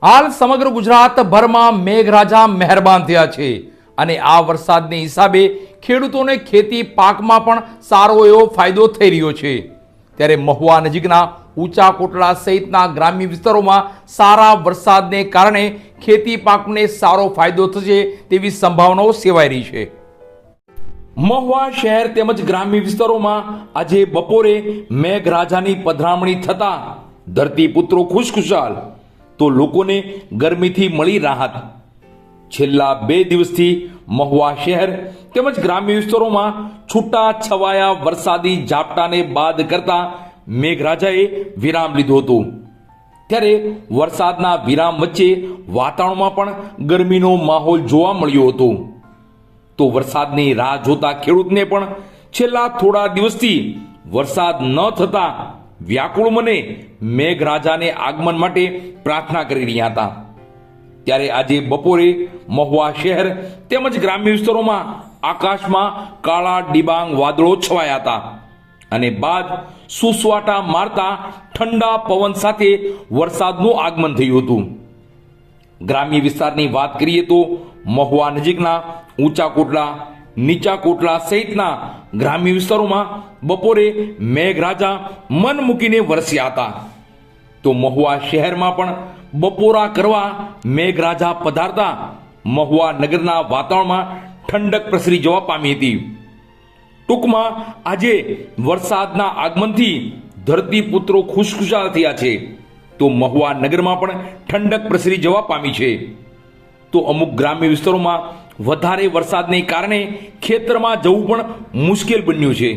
હાલ સમગ્ર ગુજરાતભરમાં મેઘરાજા મહેરબાન થયા છે અને આ વરસાદને હિસાબે ખેડૂતોને ખેતી પાકમાં પણ સારો એવો ફાયદો થઈ રહ્યો છે। ત્યારે મહુવા નજીકના ઊંચા કોટડા સહિતના ગ્રામ્ય વિસ્તારોમાં સારા વરસાદને કારણે ખેતી પાકને સારો ફાયદો થશે તેવી સંભાવનાઓ સેવાઈ રહી છે। મહુવા શહેર તેમજ ગ્રામ્ય વિસ્તારોમાં આજે બપોરે મેઘરાજાની પધરામણી થતા ધરતીપુત્રો ખુશખુશાલ તો લોકોને ગરમીથી મળી રાહત। છેલ્લા 2 દિવસથી મહુવા શહેર તેમજ ગ્રામ્ય વિસ્તારોમાં છૂટા છવાયા વરસાદી ઝાપટાને બાદ કરતા મેઘરાજાએ વિરામ લીધો હતો। ત્યારે વરસાદના વિરામ વચ્ચે વાતાવરણમાં પણ ગરમીનો માહોલ જોવા મળ્યો હતો। તો વરસાદની રાહ જોતા ખેડૂતને પણ છેલ્લા થોડા દિવસથી વરસાદ ન થતા વ્યાકુળ મને મેઘરાજાને આગમન માટે પ્રાર્થના કરી રહ્યા હતા। ત્યારે આજે બપોરે મહુવા શહેર તેમજ ગ્રામ્ય વિસ્તારોમાં આકાશમાં કાળા ડિબાંગ વાદળો છવાયા હતા અને બાદ સુસવાટા મારતા ઠંડા પવન સાથે વરસાદનું આગમન થયું હતું। ગ્રામ્ય વિસ્તારની વાત કરીએ તો મહુવા નજીકના ઊંચા કોટડા નીચા કોટડા સહિતના ગ્રામ્ય વિસ્તારોમાં બપોરે મેઘરાજા મન મૂકીને વરસ્યા હતા। તો મહુવા શહેરમાં પણ બપોરા કરવા મેઘરાજા પધારતા મહુવા નગરના વાતાવરણમાં ઠંડક પ્રસરી જવા પામી હતી। ટૂંકમાં આજે વરસાદના આગમનથી ધરતીપુત્રો ખુશખુશાલ થયા છે તો મહુવા નગરમાં પણ ઠંડક પ્રસરી જવા પામી છે। તો અમુક ગ્રામ્ય વિસ્તારોમાં વધારે વરસાદને કારણે ખેતરમાં જવું પણ મુશ્કેલ બન્યું છે।